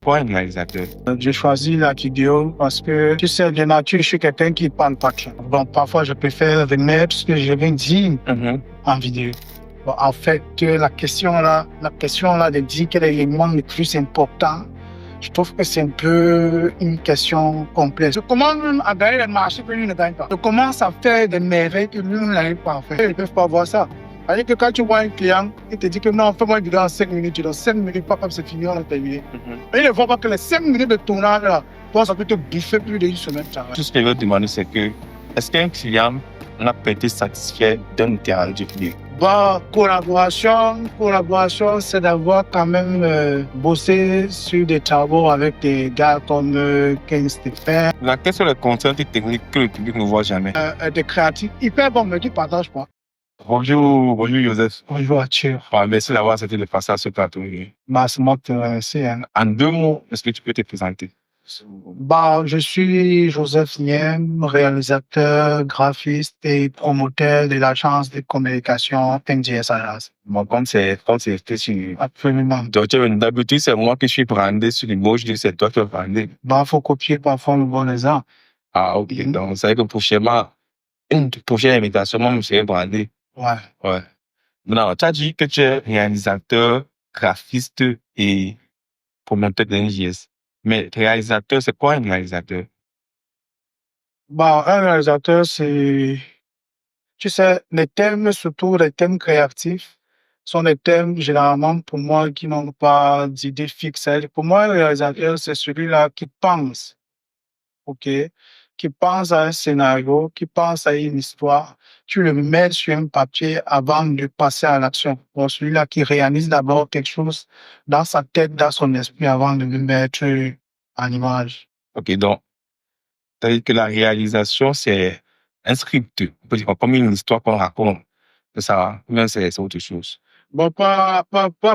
Pour un réalisateur. J'ai choisi la vidéo parce que, tu sais, de nature, je suis quelqu'un qui parle pas trop. Bon, parfois, je préfère remettre ce que je viens de dire en vidéo. Bon, en fait, la question là de dire quel est l'élément le plus important, je trouve que c'est un peu une question complexe. Je commence à gagner les marchés que lui ne gagne pas. Je commence à faire des merveilles que lui n'arrive pas à faire. Ils ne peuvent pas voir ça. C'est-à-dire que quand tu vois un client, il te dit que non, fais-moi une vidéo en 5 minutes, tu donnes 5 minutes, pas comme c'est fini, on a terminé. Mais il ne voit pas que les 5 minutes de tournage là, toi, ça peut te bouffer plus d'une semaine de travail. Tout ce que je veux demander, c'est que est-ce qu'un client n'a pas été satisfait d'un terrain de vidéo? Bon, collaboration, c'est d'avoir quand même bossé sur des travaux avec des gars comme Ken Stephen. Quelles sont les contraintes techniques que le public ne voit jamais? Des créatifs hyper bons, mais qui partagent pas. Bonjour Joseph. Bonjour Arthur. Merci d'avoir accepté de passer à ce plateau. Bah, c'est moi qui te remercie. En 2 mots, est-ce que tu peux te présenter? Bah, je suis Joseph Niem, réalisateur, graphiste et promoteur de l'agence de communication NGS Agence. Mon compte, c'est sur... Absolument. Donc, d'habitude, c'est moi qui suis brandé sur l'emoji, c'est toi qui es brandé. Bah, faut copier parfois le bon exemple. Ah, ok. Donc, c'est vrai que prochainement, une prochaine invitation, moi, je serai brandé. Ouais. Maintenant, tu as dit que tu es réalisateur, graphiste et promoteur de NGS. Mais réalisateur, c'est quoi un réalisateur? Bah, un réalisateur, c'est, tu sais, les thèmes, surtout les thèmes créatifs, sont des thèmes généralement pour moi qui n'ont pas d'idée fixe. Pour moi, un réalisateur, c'est celui-là qui pense, ok, qui pense à un scénario, qui pense à une histoire. Tu le mets sur un papier avant de passer à l'action. Donc, celui-là qui réalise d'abord quelque chose dans sa tête, dans son esprit avant de le mettre en image. Ok, donc, c'est-à-dire que la réalisation, c'est un script, on peut dire, comme une histoire qu'on raconte. C'est ça, ou bien c'est autre chose. Bon, pas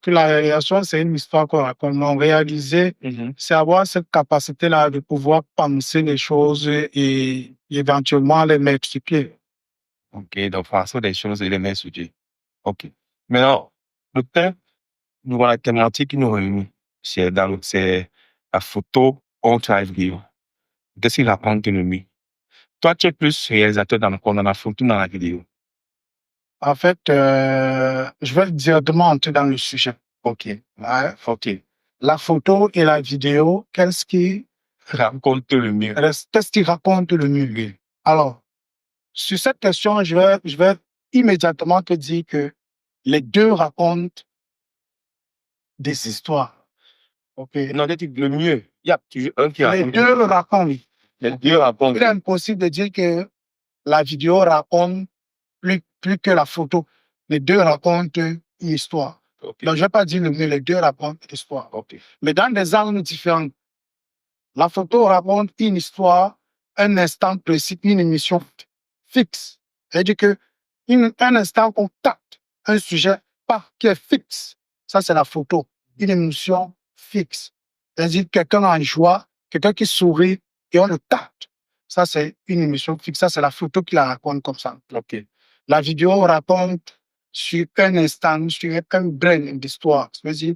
que la réalisation, c'est une histoire qu'on raconte. Non, réaliser, c'est avoir cette capacité-là de pouvoir penser les choses et éventuellement les mettre sur pied. Ok, donc, façon des choses et les mettre sur pied. Ok. Maintenant, le thème, la thématique qui nous réunit, c'est la photo contre la vidéo. Qu'est-ce qu'il raconte le mieux? Toi, tu es plus réalisateur dans la photo ou dans la vidéo? En fait, je vais directement entrer dans le sujet. Ok. Ouais. Ok. La photo et la vidéo, qu'est-ce qui raconte le mieux? Qu'est-ce qui raconte le mieux? Alors, sur cette question, je vais immédiatement te dire que les deux racontent des histoires. Ok. Non, le mieux. Il y a toujours un qui raconte. Les deux racontent. Les deux racontent. Il est impossible de dire que la vidéo raconte plus que la photo. Les deux racontent une histoire. Okay. Donc, je ne vais pas dire le mieux, les deux racontent une histoire. Okay. Mais dans des angles différents. La photo raconte une histoire, un instant précis, une émission fixe. C'est-à-dire que un instant qu'on capte un sujet qui est fixe. Ça, c'est la photo. Une émission fixe. C'est-à-dire quelqu'un en joie, quelqu'un qui sourit et on le capte. Ça, c'est une émission fixe. Ça, c'est la photo qui la raconte comme ça. Okay. La vidéo raconte sur un instant, sur un brin d'histoire. C'est-à-dire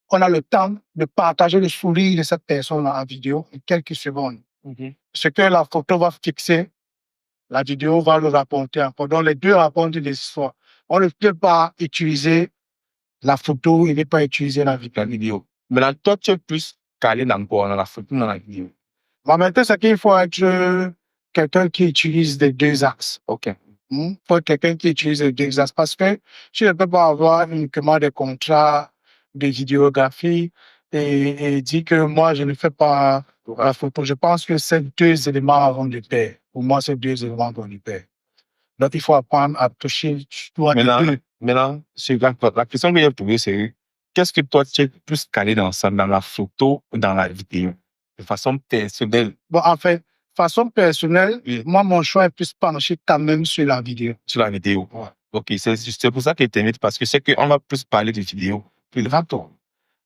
on a le temps de partager le sourire de cette personne en vidéo en quelques secondes. Ce que la photo va fixer, la vidéo va le raconter encore. Donc, les deux racontent des histoires. On ne peut pas utiliser la photo, il ne peut pas utiliser la vidéo. Maintenant, toi, tu es plus calé dans la photo, dans la vidéo. Bon, maintenant, c'est qu'il faut être quelqu'un qui utilise les deux axes. OK. Il faut être quelqu'un qui utilise les deux axes parce que tu ne peux pas avoir uniquement des contrats de vidéographie et dire que moi, je ne fais pas la photo. Je pense que ces deux éléments vont de pair. Pour moi, ces deux éléments vont de pair. Donc, il faut apprendre à toucher. Maintenant, la question que j'ai posée, c'est qu'est-ce que toi, tu es plus calé dans ça, dans la photo ou dans la vidéo, de façon personnelle? Bon, en fait, façon personnelle, moi, mon choix est plus penché quand même sur la vidéo. Sur la vidéo. Ouais. OK, c'est pour ça que je t'invite, parce que c'est qu'on va plus parler de vidéo. Puis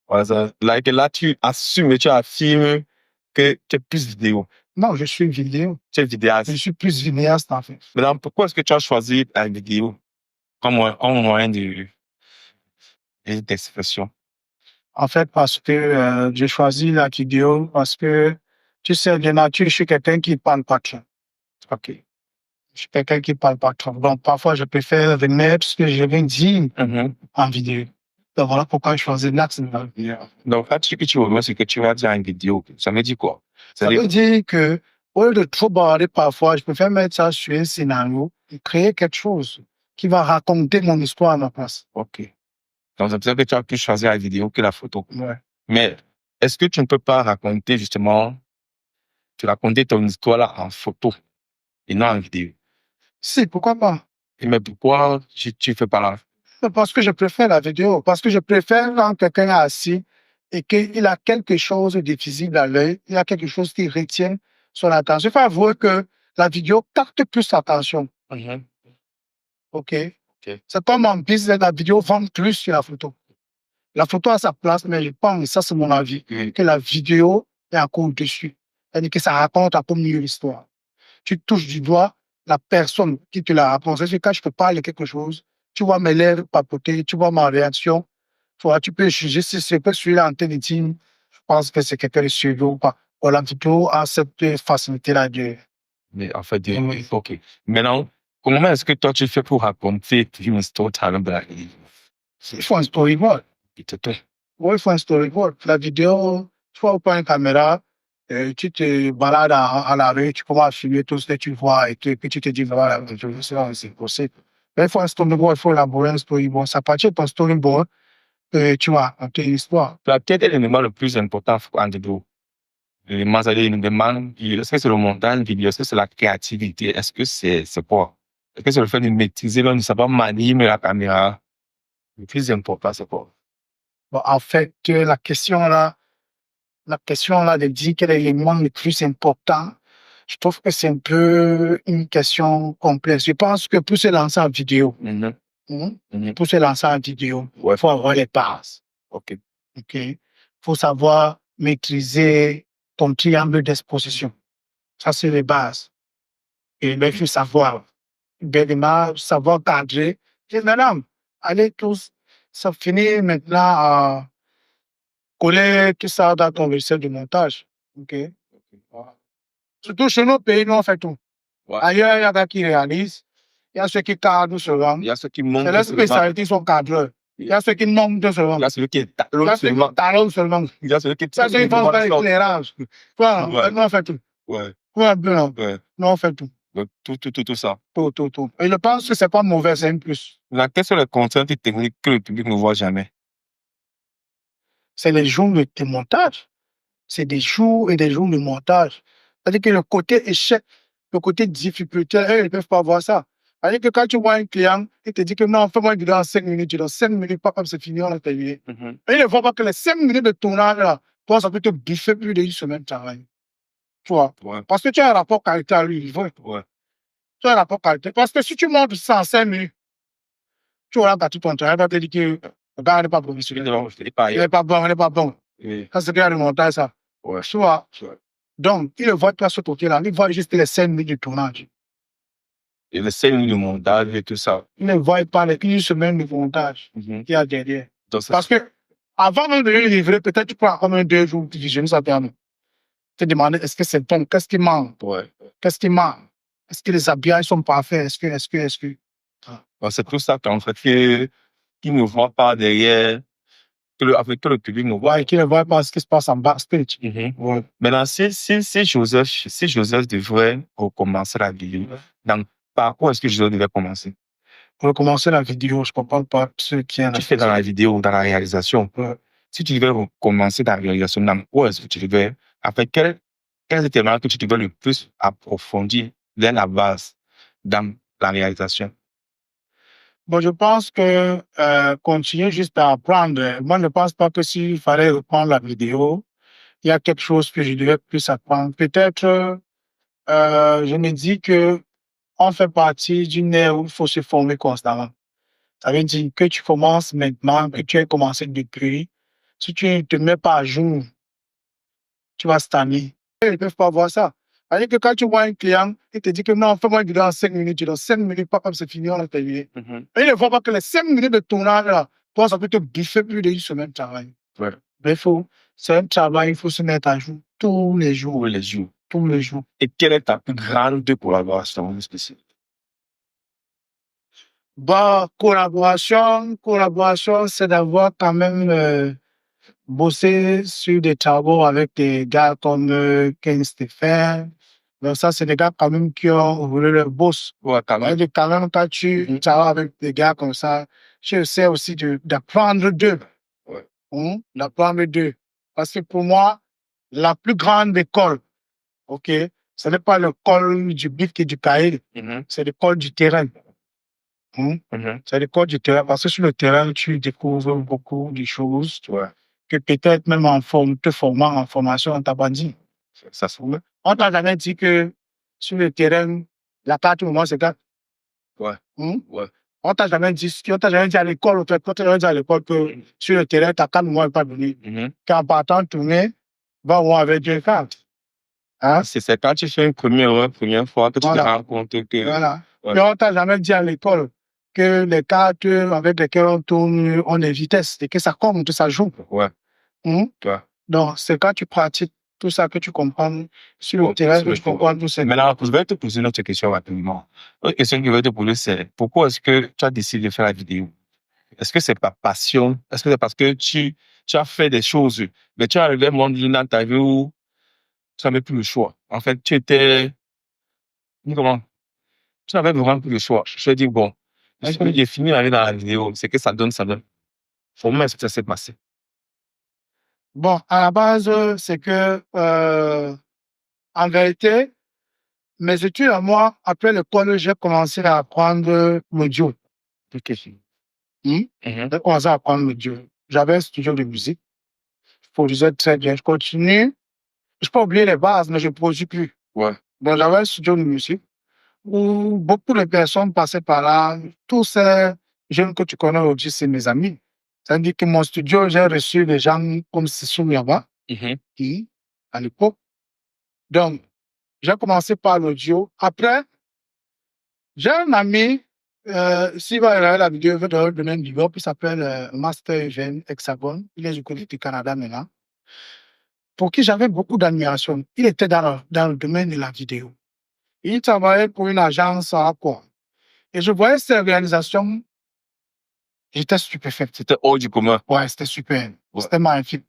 voilà, là, tu assumes et tu affirmes que tu es plus vidéo. Non, je suis vidéo. Tu es vidéaste. Je suis plus vidéaste, en fait. Maintenant, pourquoi est-ce que tu as choisi la vidéo comme moyen d'expression? En fait, parce que j'ai choisi la vidéo parce que, tu sais, de nature, je suis quelqu'un qui parle pas trop. OK. Je suis quelqu'un qui parle pas trop. Donc, parfois, je préfère remettre ce que je viens de dire en vidéo. Donc, voilà pourquoi je choisis l'axe de la vidéo. Donc, quand tu dis que tu remets ce que tu vas dire en vidéo, ça veut dire quoi? Ça veut dire que, au lieu de trop parler parfois, je préfère mettre ça sur un scénario et créer quelque chose qui va raconter mon histoire à ma place. OK. Donc, c'est pour ça que tu as pu choisir la vidéo que la photo. Ouais. Mais est-ce que tu ne peux pas raconter justement, tu raconter ton histoire là en photo et non en vidéo? Si, pourquoi pas? Mais pourquoi tu fais pas là? Parce que je préfère la vidéo. Parce que je préfère quand quelqu'un est assis et qu'il a quelque chose de visible à l'œil, il a quelque chose qui retient son attention. Il faut avouer que la vidéo capte plus l'attention. OK? C'est comme en business, la vidéo vend plus que la photo. La photo a sa place, mais je pense, ça c'est mon avis, que la vidéo est encore au-dessus. C'est-à-dire que ça raconte encore mieux l'histoire. Tu touches du doigt la personne qui te la raconte. C'est-à-dire que quand je te parle de quelque chose, tu vois mes lèvres papoter, tu vois ma réaction. Tu peux juger si c'est pas celui-là en train de dire, je pense que c'est quelqu'un de sérieux ou pas. Bon, la vidéo a cette facilité-là de... Mais en fait, OK. Maintenant, comment est-ce que toi tu fais pour raconter une histoire talent black? Il faut un storyboard. Oui, il faut un storyboard. La vidéo, tu vois, pas une caméra, tu te balades à la rue, tu commences à filmer tout ce que tu vois et puis tu te dis, voilà, c'est possible. Mais il faut un storyboard, il faut élaborer un storyboard. Ça partir de ton storyboard, tu vois, raconter une histoire. Quel est l'élément le plus important en vidéo? L'élément, c'est-à-dire, est-ce que c'est le montage vidéo? Est-ce que c'est la créativité? Est-ce que c'est quoi? Est-ce que c'est le fait de maîtriser, de savoir manier la caméra? Le plus important, c'est quoi? Bon, en fait, la question là de dire quel est l'élément le plus important, je trouve que c'est un peu une question complexe. Je pense que pour se lancer en vidéo, pour se lancer en vidéo, il faut avoir les bases. OK. Il faut savoir maîtriser ton triangle d'exposition. Ça, c'est les bases. Et il faut savoir, savoir cadrer. Et madame, allez tous, ça finit maintenant à coller tout ça dans ton logiciel de montage. Surtout chez nos pays, nous, on fait tout. Ailleurs, il y a des qui réalisent. Il y a ceux qui cadrent seulement. Il y a ceux qui montent. C'est leur spécialité, ils sont cadreurs. Il y a ceux qui montent seulement. Il y a ceux qui talonnent seulement. Il y a ceux qui font l'éclairage. Nous, on fait tout. Ouais. Nous, on fait tout. Donc, tout ça. Tout. Et je pense que c'est pas mauvais, c'est un plus. Quelles sont les contraintes techniques que le public ne voit jamais? C'est les jours de montage. C'est des jours et des jours de montage. C'est-à-dire que le côté échec, le côté difficulté, eux, ils ne peuvent pas voir ça. C'est-à-dire que quand tu vois un client, il te dit que non, fais-moi une vidéo en 5 minutes, tu dans 5 minutes, pas comme c'est fini, on a terminé. Et ils ne voient pas que les 5 minutes de tournage, là, toi, ça peut te biffer plus d'une semaine de travail. Tu vois? Parce que tu as un rapport qualité à lui, tu as un rapport qualité. Parce que si tu montres ça en 5 minutes, tu auras battu ton travail, il va te dire que le gars n'est pas professionnel. Il n'est pas bon. Ça, c'est bien le montage, ça. Tu vois? Donc, il ne voit pas ce côté-là, il voit juste les 5 minutes de tournage. Et les 5 minutes de montage et tout ça. Il ne voit pas les 1 semaine de montage qu'il y a derrière. Parce que, avant même de le livrer, peut-être tu prends comme 2 jours de visionner ça termine. Tu te demandes, est-ce que c'est bon? Qu'est-ce qui manque? Qu'est-ce qui manque? Est-ce que les habillages sont parfaits? Est-ce que... C'est tout ça qu'en fait, qui ne voit pas derrière, que le public ne voit. Qui ne voit pas ce qui se passe en backstage. Maintenant, si Joseph devrait recommencer la vidéo, par quoi est-ce que Joseph devait commencer? Pour recommencer la vidéo, je ne comprends pas ce qui est... Tu fais dans la vidéo, dans la réalisation. Si tu devais recommencer ta réalisation, dans quoi est-ce que tu devais... Après, quels étaient les que tu devais le plus approfondir dès la base dans la réalisation? Bon, je pense que continuer juste à apprendre. Moi, je ne pense pas que s'il fallait reprendre la vidéo, il y a quelque chose que je devais plus apprendre. Peut-être, je me dis que on fait partie d'une ère où il faut se former constamment. Ça veut dire que tu commences maintenant, que tu as commencé depuis. Si tu ne te mets pas à jour, tu vas stagner. Ils ne peuvent pas voir ça. C'est-à-dire que quand tu vois un client, il te dit que non, fais-moi une vidéo en 5 minutes, tu dans 5 minutes, pas comme c'est fini, on a terminé. Et ils ne voient pas que les 5 minutes de tournage, là, toi, ça peut te biffer plus d'une semaine de travail. Mais c'est un travail, il faut se mettre à jour tous les jours. Tous les jours. Tous les jours. Et quelle est ta plus grande collaboration spéciale? Bah, collaboration, c'est d'avoir quand même bossé sur des travaux avec des gars comme Ken Stephen. Donc ça, c'est des gars quand même qui ont voulu le boss. Ouais, quand même. Et quand même, quand tu travailles avec des gars comme ça, tu essaies aussi d'apprendre d'eux. Ouais. D'apprendre d'eux. Parce que pour moi, la plus grande école, ok, ce n'est pas l'école du bic et du cahier, c'est l'école du terrain. C'est l'école du terrain, parce que sur le terrain, tu découvres beaucoup de choses, tu vois, que peut-être même te formant en formation, on t'a pas dit. Ça se trouve. On t'a jamais dit que sur le terrain, la carte au moment c'est 4. Ouais. Ouais. On t'a jamais dit à l'école, on t'a jamais dit à l'école que sur le terrain, ta carte n'est pas venue. Qu'en partant tourner, va voir avec deux cartes. Hein? C'est quand tu fais une première fois que tu te rends compte que. Voilà. Ouais. Et on t'a jamais dit à l'école que les cartes avec lesquelles on tourne ont des vitesses et que ça compte, ça joue. Ouais. Ouais. Donc, c'est quand tu pratiques tout ça que tu comprends sur le terrain, que tu comprends tout ça. Maintenant, je vais te poser une autre question rapidement. L'autre question que je vais te poser, c'est pourquoi est-ce que tu as décidé de faire la vidéo? Est-ce que c'est par passion? Est-ce que c'est parce que tu as fait des choses, mais tu es arrivé à un moment dans ta vie où tu n'avais plus le choix? En fait, comment? Tu n'avais vraiment plus le choix. Je te dis, bon, j'ai fini d'aller dans la vidéo, c'est que ça donne. Comment est-ce que ça s'est passé? Bon, à la base, c'est que, en vérité, mes études à moi, après l'école, j'ai commencé à apprendre l'audio. J'ai commencé à apprendre l'audio. J'avais un studio de musique. Je produisais très bien. Je continue. Je peux oublier les bases, mais je ne produis plus. Ouais. Donc, j'avais un studio de musique où beaucoup de personnes passaient par là. Tous ces jeunes que tu connais aujourd'hui, c'est mes amis. Ça veut dire que mon studio, j'ai reçu des gens comme Sissou Yaba, qui, à l'époque. Donc, j'ai commencé par l'audio. Après, j'ai un ami, s'il va regarder la vidéo, il va te donner un vidéo, qui s'appelle Master Eugène Hexagone. Il est du côté du Canada maintenant. Pour qui j'avais beaucoup d'admiration. Il était dans le domaine de la vidéo. Il travaillait pour une agence à quoi. Et je voyais ses réalisations. J'étais stupéfait. C'était hors du commun. Ouais, c'était super. Ouais. C'était magnifique.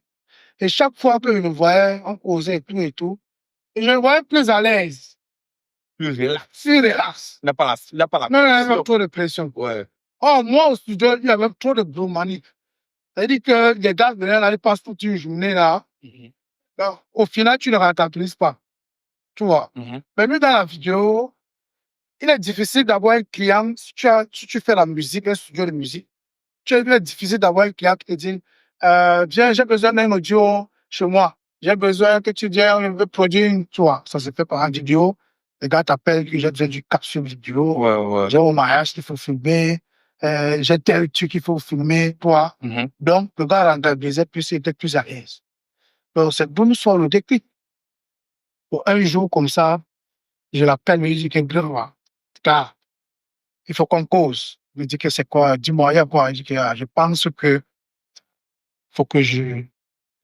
Et chaque fois que je le voyais, on causait et tout. Et je le voyais plus à l'aise. Plus relax. Plus relax. Il n'a pas la Non, il avait trop de pression. Ouais. Oh, moi, au studio, il y avait trop de bromanie. C'est-à-dire que les gars venaient là, ils passent toute une journée là. Donc, au final, tu ne rentabilises pas. Tu vois. Mais lui, dans la vidéo, il est difficile d'avoir un client, si tu fais la musique, un studio de musique, il est difficile d'avoir un client qui te dit, viens, j'ai besoin d'un audio chez moi. J'ai besoin que tu viennes, je veux produire une, tu vois. Ça se fait par un vidéo. Les gars t'appellent, j'ai besoin du capsule vidéo. Ouais. J'ai mon mariage qu'il faut filmer. J'ai tel truc qu'il faut filmer, toi. Donc, le gars rentabilisait plus, il était plus à l'aise. Donc, c'est bon soit le déclic. Pour un jour comme ça, je l'appelle, je lui dis que il faut qu'on cause. Il me dit que c'est quoi? Dis-moi, il y a quoi? Je dis que je pense que faut que je.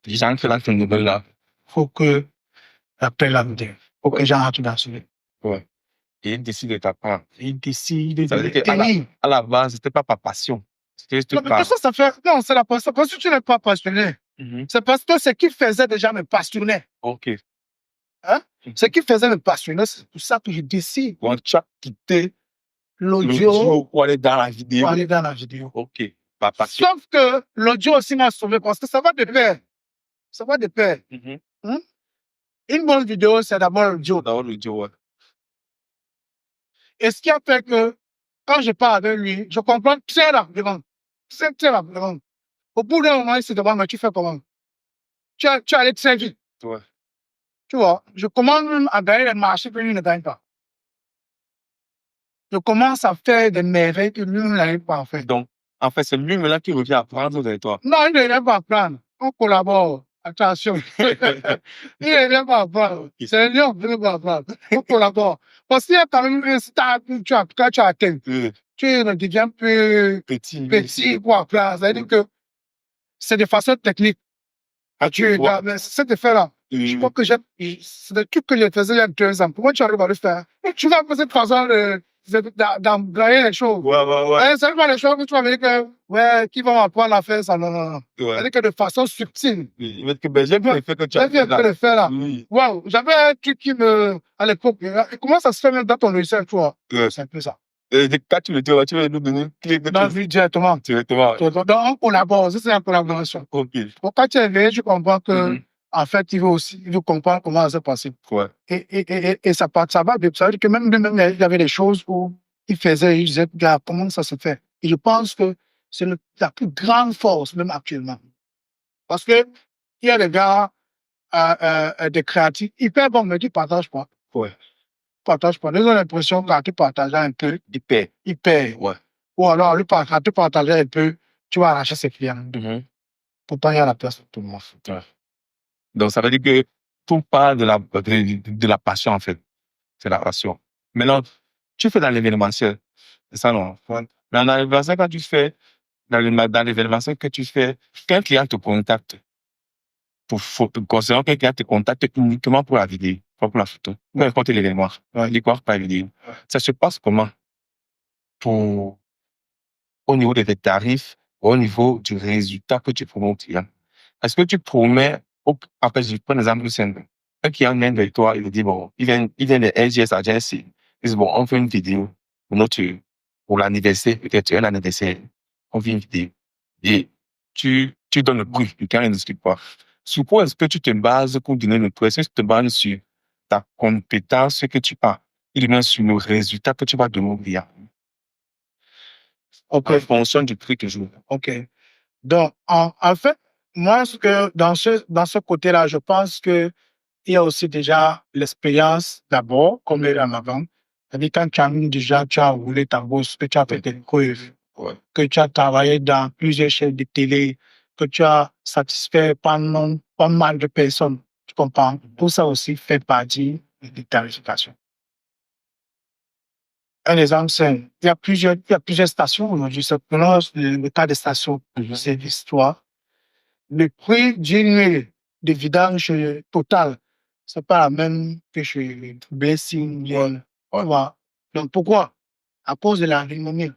Les gens qui lancent une nouvelle là. Faut que, après la vidéo, faut que j'entre dans ce. Ouais. Et il décide de t'apprendre. Il décide. Ça veut dire qu'à la base, c'était pas par passion. C'était juste par. Ça fait. Non, c'est la passion. Parce que tu n'es pas passionné. C'est parce que ce qui faisait déjà me passionnait. Ok. Hein? Ce qui faisait me passionner, c'est pour ça que je décide. Quand tu as quitté l'audio pour aller dans la vidéo. Pour aller dans la vidéo. Ok. Par passion. Sauf que l'audio aussi m'a sauvé parce que ça va de pair. Ça va de pair. Une bonne vidéo, c'est d'abord l'audio. D'abord l'audio, ouais. Et ce qui a fait que quand je parle avec lui, je comprends très rapidement. Très rapidement. Au bout d'un moment, il se demande, mais tu fais comment? Tu allais très vite. Ouais. Tu vois, je commence à gagner les marchés que lui ne gagne pas. Je commence à faire des merveilles que lui n'arrive pas à faire. Donc, en fait, c'est lui maintenant qui revient apprendre de toi. Non, il ne vient pas apprendre. On collabore. Attention. Il ne vient pas apprendre. C'est lui qui ne vient pas apprendre. On collabore. Parce qu'il y a quand même un stade que tu as atteint. Tu ne deviens plus petit pour apprendre. C'est-à-dire que c'est de façon technique. Mais cet effet-là, je crois que c'est des trucs que je faisais il y a 2 ans. Pourquoi tu arrives à le faire? Tu vas faire cette façon d'embrayer les choses. C'est pas les choses que tu vas me dire que, ouais, qui va m'apprendre à faire ça? Non, non, non. C'est-à-dire que de façon subtile. J'ai vu l'effet que tu as J'ai vu un peu le faire là. Oui. Waouh, j'avais un truc à l'époque, comment ça se fait même dans ton logiciel, toi? C'est un peu ça. Quand tu le dis, tu vas nous donner une clé de Dans la vie directement. directement. Donc, on collabore, ça, c'est une collaboration. Ok. Donc, quand tu es éveillé, tu comprends que, en fait, il veut comprendre comment ça s'est passé. Ouais. Et ça va bien. Ça veut dire que même lui-même, il y avait des choses où il disait, gars, comment ça se fait? Et je pense que c'est la plus grande force, même actuellement. Parce que, il y a des gars, des créatifs, hyper bons, mais qui partagent pas. Ouais. Partagent pas. Ils ont l'impression que quand tu partages un peu, Il paie. Ouais. ou alors, quand tu partages un peu, tu vas arracher ses clients. Pourtant, il y a la place pour tout le monde. Ouais. Donc, ça veut dire que tout part de la passion, en fait. C'est la passion. Maintenant, tu fais dans l'événementiel. C'est ça, non? Ouais. Mais dans l'événementiel, quand tu fais, dans l'événementiel que tu fais, qu'un client te contacte, considérons qu'un client te contacte uniquement pour la vidéo, pas pour la photo, peu importe l'événement, l'histoire par vidéo. Ça se passe comment? Au niveau de tes tarifs, au niveau du résultat que tu promets au client. Est-ce que tu promets, en fait, je prends l'exemple simple. Un client vient vers toi, il dit, bon, il vient de LGS Agency. Il dit, bon, on fait une vidéo pour l'anniversaire, peut-être un anniversaire. On fait une vidéo. Et tu donnes le prix, le client ne discute pas. Sur quoi est-ce que tu te bases pour donner le prix? Est-ce que tu te bases sur ta compétence que tu as, ou bien sur le résultat que tu vas donner au client? OK. En fonction du prix que je veux. OK. Donc, en fait, moi, dans ce côté-là, je pense que il y a aussi déjà l'expérience d'abord, comme elle est en avant. C'est-à-dire, quand tu as roulé ta bourse, que tu as fait tes preuves, que tu as travaillé dans plusieurs chaînes de télé, que tu as satisfait pas mal de personnes. Tu comprends? Tout ça aussi fait partie de tarification. Un exemple, c'est, il y a plusieurs stations aujourd'hui. Prenons le cas des stations de service, toi. Le prix d'une huile de vidange total, c'est pas la même que chez Blessing. On va. Donc, pourquoi? À cause de la renommée.